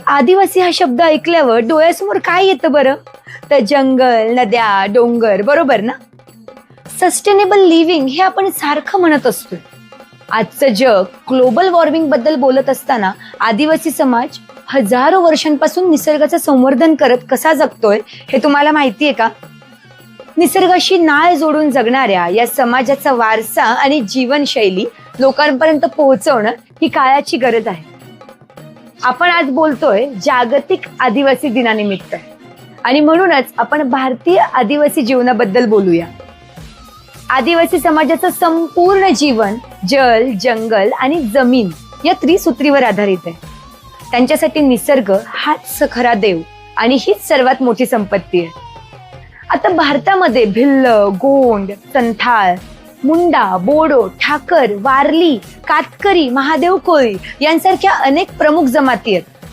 आदिवासी हा शब्द ऐकल्यावर डोळ्यासमोर काय येतं बरं? तर जंगल, नद्या, डोंगर, बरोबर ना? सस्टेनेबल लिव्हिंग हे आपण सारखं म्हणत असतोय. आजचं जग ग्लोबल वॉर्मिंग बद्दल बोलत असताना आदिवासी समाज हजारो वर्षांपासून निसर्गाचं संवर्धन करत कसा जगतोय हे तुम्हाला माहितीये का? निसर्गाशी नाळ जोडून जगणाऱ्या या समाजाचा वारसा आणि जीवनशैली लोकांपर्यंत पोहोचवणं ही काळाची गरज आहे. आपण आज बोलतोय जागतिक आदिवासी दिनानिमित्त आणि म्हणूनच आपण भारतीय आदिवासी जीवनाबद्दल बोलूया. आदिवासी समाजाचं संपूर्ण जीवन जल, जंगल आणि जमीन या त्रिसूत्रीवर आधारित आहे. त्यांच्यासाठी निसर्ग हाच खरा देव आणि हीच सर्वात मोठी संपत्ती आहे. आता भारतामध्ये भिल्ल, गोंड, संथाळ, मुंडा, बोडो, ठाकर, वारली, कातकरी, महादेव कोळी यांसारख्या अनेक प्रमुख जमाती आहेत.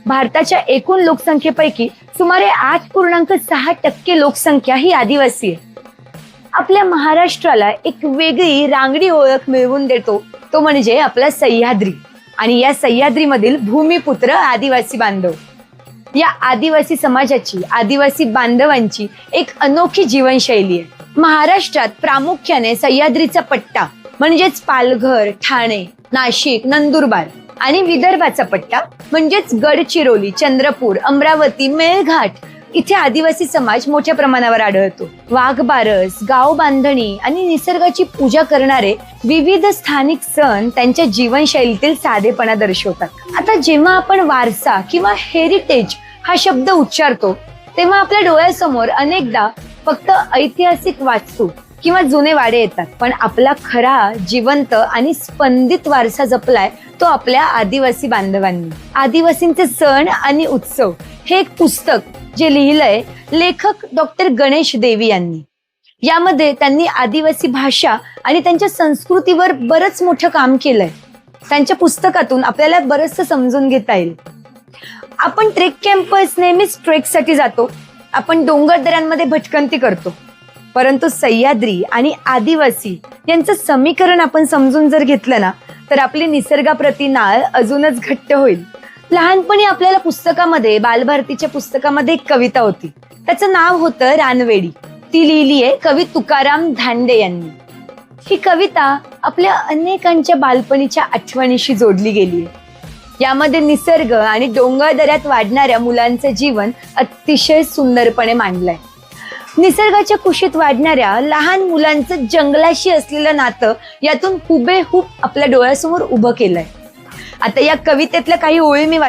भारताच्या एकूण लोकसंख्येपैकी सुमारे 8.6% लोकसंख्या ही आदिवासी आहे. आपल्या महाराष्ट्राला एक वेगळी रांगडी ओळख मिळवून देतो तो म्हणजे आपला सह्याद्री आणि या सह्याद्रीमधील भूमिपुत्र आदिवासी बांधव. या आदिवासी समाजाची, आदिवासी बांधवांची एक अनोखी जीवनशैली आहे. महाराष्ट्रात प्रामुख्याने सह्याद्रीचा पट्टा म्हणजेच पालघर, ठाणे, नाशिक, नंदुरबार आणि विदर्भाचा पट्टा म्हणजेच गडचिरोली, चंद्रपूर, अमरावती, मेळघाट इथे आदिवासी समाज मोठ्या प्रमाणावर आढळतो. वाघबारस, गाव बांधणी आणि निसर्गाची पूजा करणारे विविध स्थानिक सण त्यांच्या जीवनशैलीतील साधेपणा दर्शवतात. आता जेव्हा आपण वारसा किंवा हेरिटेज हा शब्द उच्चारतो तेव्हा आपल्या डोळ्यासमोर अनेकदा फक्त ऐतिहासिक वास्तू किंवा जुने वाडे येतात, पण आपला खरा, जिवंत आणि स्पंदित वारसा जपलाय तो आपल्या आदिवासी बांधवांनी. आदिवासींचे सण आणि उत्सव हे एक पुस्तक जे लिहिलंय लेखक डॉक्टर गणेश देवी यांनी. यामध्ये त्यांनी आदिवासी भाषा आणि त्यांच्या संस्कृतीवर बरंच मोठं काम केलंय. त्यांच्या पुस्तकातून आपल्याला बरंचसं समजून घेता येईल. आपण ट्रेक कॅम्पर्स नेहमीच ट्रेकसाठी जातो, आपण डोंगर दऱ्यांमध्ये भटकंती करतो, परंतु सह्याद्री आणि आदिवासी यांचं समीकरण आपण समजून जर घेतलं ना तर आपली निसर्गाप्रती नाळ अजूनच घट्ट होईल. लहानपणी आपल्याला पुस्तकामध्ये, बालभारतीच्या पुस्तकामध्ये एक कविता होती, त्याचं नाव होतं रानवेडी. ती लिहिली आहे कवी तुकाराम धांडे यांनी. ही कविता आपल्या अनेकांच्या बालपणीच्या आठवणीशी जोडली गेली आहे. यामध्ये निसर्ग आणि डोंगर दऱ्यात वाढणाऱ्या मुलांचं जीवन अतिशय सुंदरपणे मांडलंय. निसर्गाच्या कुशीत वाढणाऱ्या लहान मुलांचं जंगलाशी असलेलं नातं यातून हुबेहूब आपल्या डोळ्यासमोर उभं केलंय. आता या कवितेतल्या काही ओळी मी